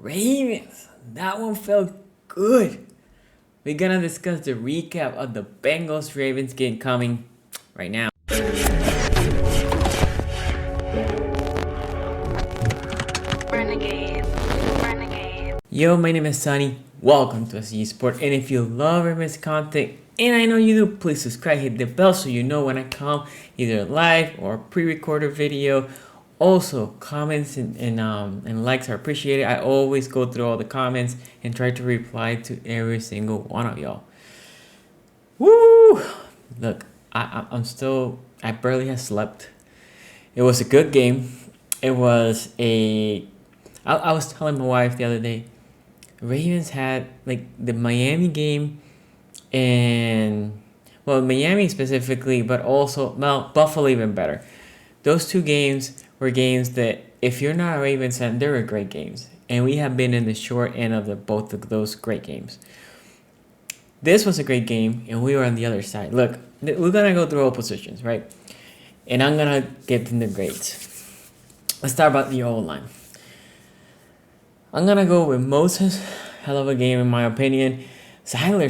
Ravens. That one felt good. We're gonna discuss the recap of the Bengals Ravens game coming right now. Yo, my name is Sunny. Welcome to szg.sports. And if you love Ravens content, and I know you do, please subscribe, hit the bell so you know when I come either live or pre-recorded video. Also, comments and likes are appreciated. I always go through all the comments and try to reply to every single one of y'all. Woo! Look, I barely have slept. It was a good game. I was telling my wife the other day, Ravens had like the Miami game and, well, Miami specifically, but also, Buffalo even better. Those two games were games that, if you're not a Ravens fan, they were great games. And we have been in the short end of both of those great games. This was a great game, and we were on the other side. Look, we're going to go through all positions, right? And I'm going to get in the grades. Let's start about the O-line. I'm going to go with Moses. Hell of a game, in my opinion. Zeiler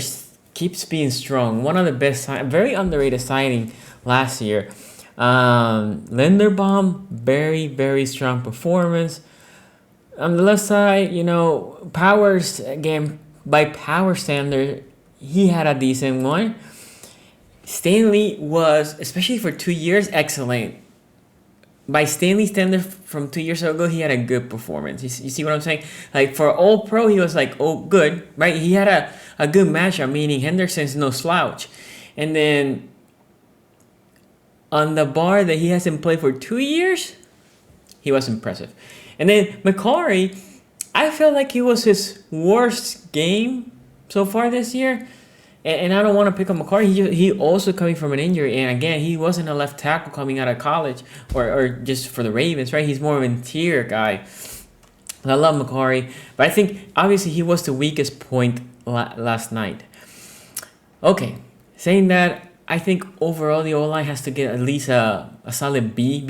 keeps being strong. One of the best, very underrated signing last year. Linderbaum, very, very strong performance. On the left side, Powers, again, by power standard, he had a decent one. Stanley was, especially for 2 years, excellent. By Stanley standard from 2 years ago, he had a good performance. You see what I'm saying? Like, for all pro, he was like, good, right? He had a good matchup, meaning Henderson's no slouch. And then on the bar that he hasn't played for 2 years, he was impressive. And then McCarry, I felt like it was his worst game so far this year. And I don't want to pick on McCarry. He also coming from an injury. And again, he wasn't a left tackle coming out of college or just for the Ravens, right? He's more of an interior guy. I love McCarry. But I think, obviously, he was the weakest point last night. Okay, saying that, I think overall the O-line has to get at least a solid B+.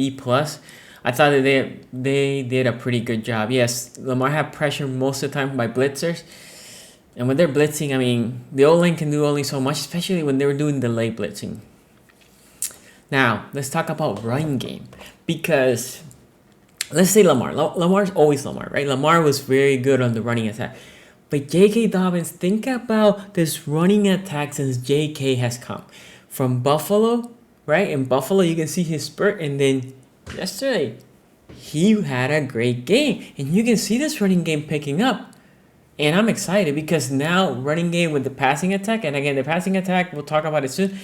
I thought that they did a pretty good job. Yes, Lamar had pressure most of the time by blitzers. And when they're blitzing, I mean, the O-line can do only so much, especially when they were doing delay blitzing. Now, let's talk about running game. Because, let's say Lamar. Lamar's always Lamar, right? Lamar was very good on the running attack. But J.K. Dobbins, think about this running attack since J.K. has come. From Buffalo, right? In Buffalo, you can see his spurt. And then yesterday, he had a great game. And you can see this running game picking up. And I'm excited because now running game with the passing attack. And again, the passing attack, we'll talk about it soon.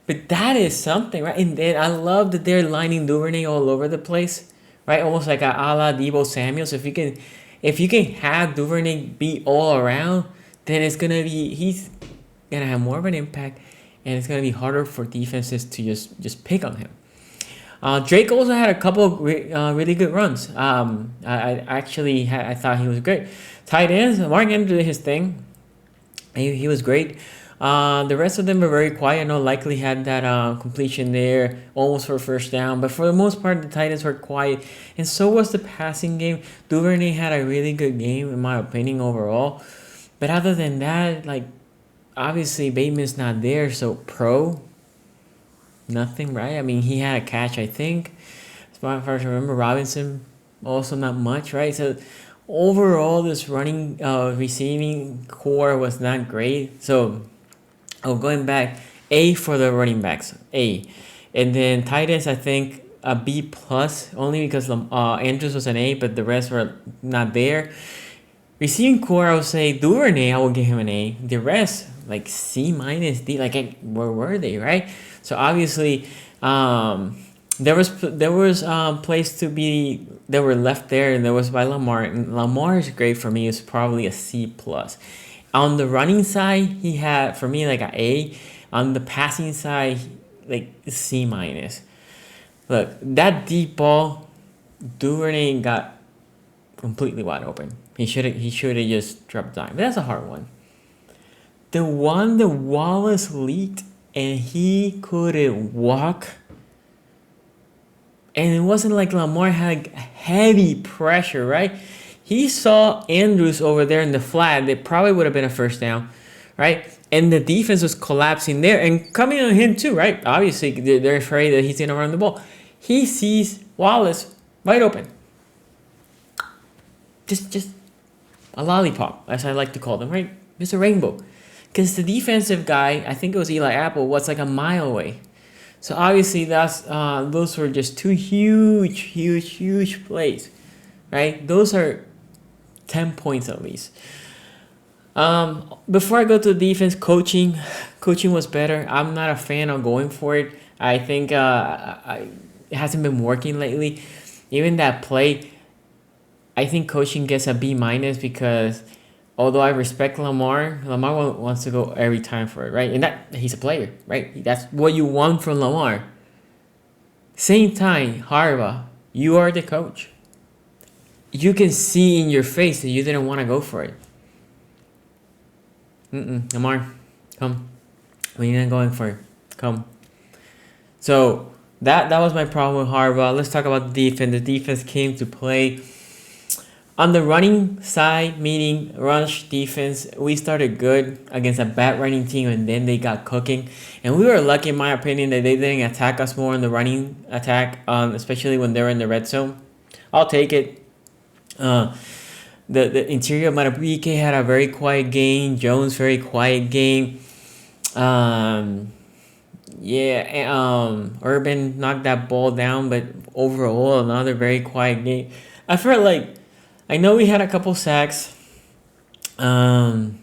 But that is something, right? And then I love that they're lining Duvernay all over the place, right? Almost like a la Deebo Samuel. So if you can have Duvernay be all around, then he's going to have more of an impact. And it's going to be harder for defenses to just pick on him. Drake also had a couple of really good runs. I thought he was great. Tight ends, Mark Andrews did his thing. He was great. The rest of them were very quiet. I know Likely had that completion there, almost for a first down. But for the most part, the tight ends were quiet. And so was the passing game. Duvernay had a really good game, in my opinion, overall. But other than that, obviously, Bateman's not there, so pro, nothing, right? I mean, he had a catch, I think. As far as I remember, Robinson, also not much, right? So overall, this running receiving core was not great. So, going back, A for the running backs, A. And then tight ends, I think a B+, only because Andrews was an A, but the rest were not there. Receiving core, I would say Duvernay, I would give him an A. The rest, C-, D, where were they, right? So obviously, there was place to be that were left there, and there was by Lamar. And Lamar is great for me. It's probably a C+. On the running side, he had, for me, an A. On the passing side, C-. Look, that deep ball, Duvernay got completely wide open. He should have just dropped dime. But that's a hard one. The one that Wallace leaked and he couldn't walk. And it wasn't like Lamar had heavy pressure, right? He saw Andrews over there in the flat. That probably would have been a first down, right? And the defense was collapsing there and coming on him too, right? Obviously, they're afraid that he's going to run the ball. He sees Wallace wide open. Just a lollipop, as I like to call them, right? Just a rainbow. Because the defensive guy, I think it was Eli Apple, was like a mile away. So obviously those were just two huge plays, right? Those are 10 points at least. Before I go to the defense, coaching was better. I'm not a fan of going for it. I think it hasn't been working lately. Even that play, I think coaching gets a B- because although I respect Lamar wants to go every time for it, right? And that he's a player, right? That's what you want from Lamar. Same time, Harbaugh, you are the coach. You can see in your face that you didn't want to go for it. Lamar, come. We ain't going for it. Come. So that was my problem with Harbaugh. Let's talk about the defense. The defense came to play. On the running side, meaning rush defense, we started good against a bad running team, and then they got cooking. And we were lucky, in my opinion, that they didn't attack us more in the running attack, especially when they were in the red zone. I'll take it. The interior, Madubuike had a very quiet game. Jones, very quiet game. Urban knocked that ball down, but overall, another very quiet game. I felt like, I know we had a couple sacks. Can't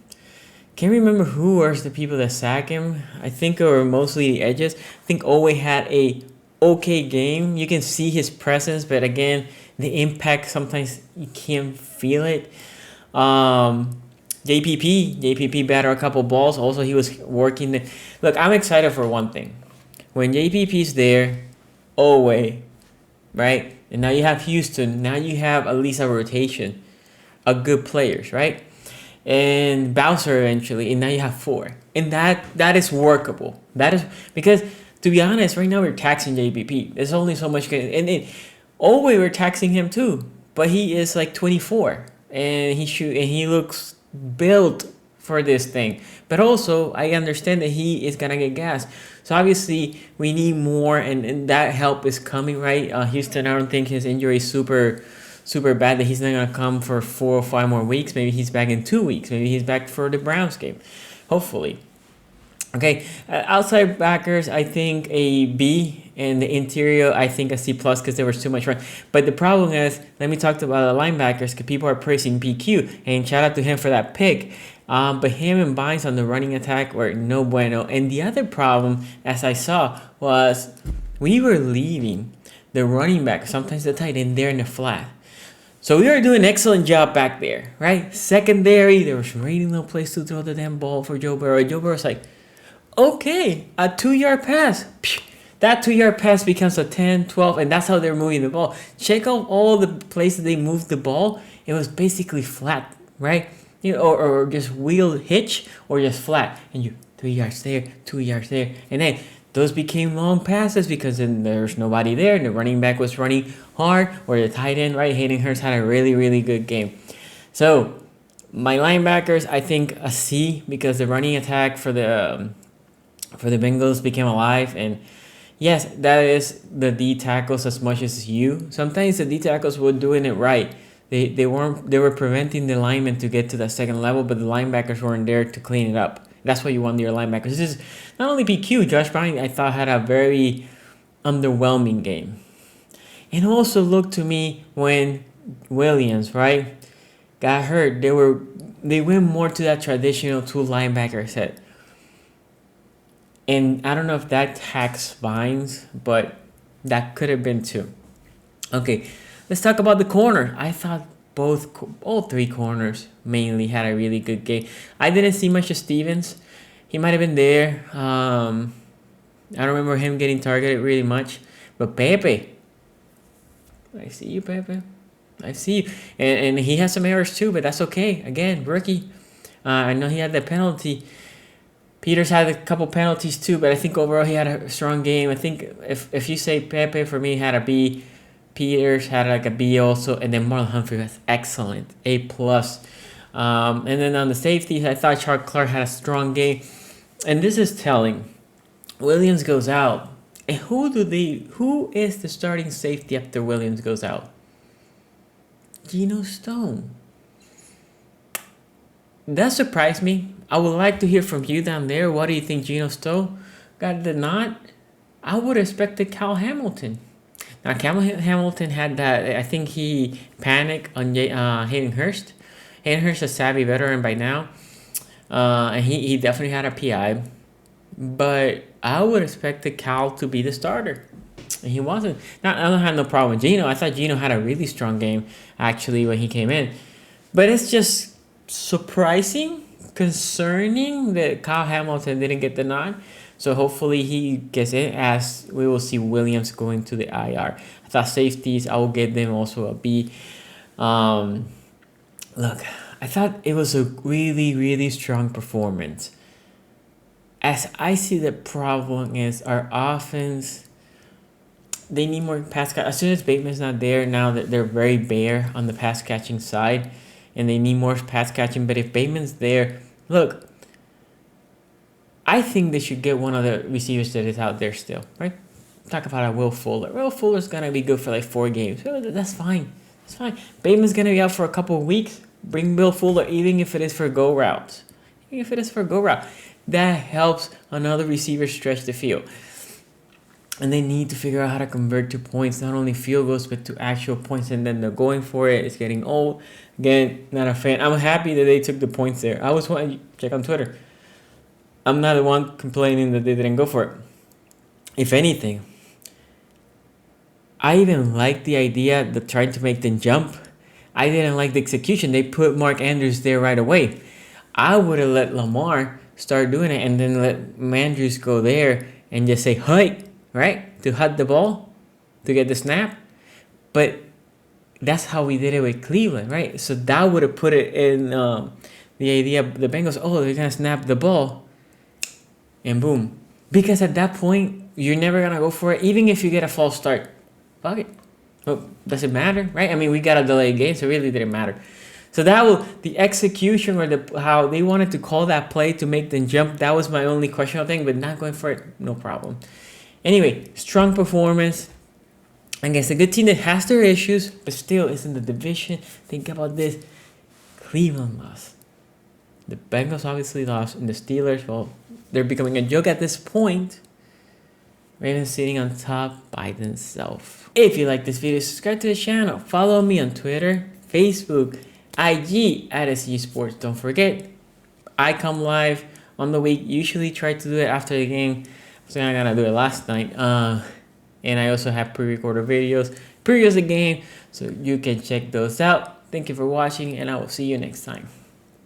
remember who was the people that sacked him. I think it were mostly the edges. I think Owe had a okay game. You can see his presence, but again, the impact, sometimes you can't feel it. JPP batted a couple balls. Also, he was working. Look, I'm excited for one thing. When JPP's there, Owe, right? And now you have Houston. Now you have at least a rotation of good players, right? And Bowser eventually. And now you have 4. And that is workable. That is because, to be honest, right now we're taxing JPP. There's only so much. And Owe, we're taxing him too. But he is like 24. And he looks built for this thing. But also, I understand that he is going to get gas. So obviously, we need more, and that help is coming, right? Houston, I don't think his injury is super bad, that he's not going to come for 4 or 5 more weeks. Maybe he's back in 2 weeks. Maybe he's back for the Browns game, hopefully. Okay, outside backers, I think a B, and the interior, I think a C+, because there was too much run. But the problem is, let me talk about the linebackers, because people are praising PQ, and shout out to him for that pick. But him and Bynes on the running attack were no bueno. And the other problem, as I saw, was we were leaving the running back, sometimes the tight end, there in the flat. So we were doing an excellent job back there, right? Secondary, there was really no place to throw the damn ball for Joe Burrow. Joe Burrow's like, okay, a 2-yard pass. That 2-yard pass becomes a 10, 12, and that's how they're moving the ball. Check out all the places they moved the ball. It was basically flat, right? Or just wheel hitch, or just flat, and you 3 yards there, 2 yards there, and then those became long passes because then there's nobody there, and the running back was running hard, or the tight end, right? Hayden Hurst had a really good game. So my linebackers, I think a C, because the running attack for the Bengals became alive, and yes, that is the D tackles as much as you. Sometimes the D tackles were doing it right. They were preventing the linemen to get to the second level, but the linebackers weren't there to clean it up. That's what you want your linebackers. This is not only PQ, Josh Brown, I thought, had a very underwhelming game. And also look to me when Williams, right, got hurt, they went more to that traditional 2 linebacker set. And I don't know if that taxed Bynes, but that could have been too. Okay. Let's talk about the corner. I thought all 3 corners mainly had a really good game. I didn't see much of Stevens. He might have been there. I don't remember him getting targeted really much. But Pepe, I see you, Pepe. I see you. And he has some errors too, but that's okay. Again, rookie. I know he had the penalty. Peters had a couple penalties too, but I think overall he had a strong game. I think if you say Pepe, for me, had a B. Peters had like a B also, and then Marlon Humphrey was excellent, A plus. And then on the safeties, I thought Charles Clark had a strong game, and this is telling. Williams goes out, and who is the starting safety after Williams goes out? Geno Stone. That surprised me. I would like to hear from you down there. What do you think Geno Stone got the nod? I would have expected Cal Hamilton. Now, Cal Hamilton had that. I think he panicked on Hayden Hurst. Hayden Hurst is a savvy veteran by now. And he definitely had a PI. But I would expect Cal to be the starter. And he wasn't. Now, I don't have no problem with Geno. I thought Geno had a really strong game, actually, when he came in. But it's just surprising, concerning that Kyle Hamilton didn't get the nod. So hopefully he gets it, as we will see Williams going to the IR. I thought safeties, I will give them also a B. Look, I thought it was a really, really strong performance. As I see, the problem is our offense, they need more pass catch. As soon as Bateman's not there, now that they're very bare on the pass catching side, and they need more pass catching. But if Bateman's there, look, I think they should get one of the receivers that is out there still, right? Talk about Will Fuller. Will Fuller's gonna be good for like 4 games. That's fine. That's fine. Bateman's gonna be out for a couple of weeks. Bring Will Fuller, even if it is for go routes. Even if it is for go route, that helps another receiver stretch the field. And they need to figure out how to convert to points, not only field goals, but to actual points. And then they're going for it. It's getting old. Again, not a fan. I'm happy that they took the points there. I was one, check on Twitter. I'm not the one complaining that they didn't go for it. If anything, I even like the idea that trying to make them jump. I didn't like the execution. They put Mark Andrews there right away. I would have let Lamar start doing it and then let Andrews go there and just say, "Hey," right? To hut the ball, to get the snap. But that's how we did it with Cleveland, right? So that would have put it in the idea of the Bengals, oh, they're going to snap the ball. And boom. Because at that point, you're never going to go for it. Even if you get a false start. Fuck it. Well, does it matter, right? I mean, we got a delayed game, so it really didn't matter. So the execution or how they wanted to call that play to make them jump, that was my only questionable thing. But not going for it, no problem. Anyway, strong performance against a good team that has their issues, but still is in the division. Think about this. Cleveland lost. The Bengals obviously lost. And the Steelers, well, they're becoming a joke at this point. Ravens sitting on top by themselves. If you like this video, subscribe to the channel. Follow me on Twitter, Facebook, IG at szg.sports. Don't forget, I come live on the week. Usually try to do it after the game. So I'm gonna do it last night. And I also have pre-recorded videos, previews of the game, so you can check those out. Thank you for watching, and I will see you next time.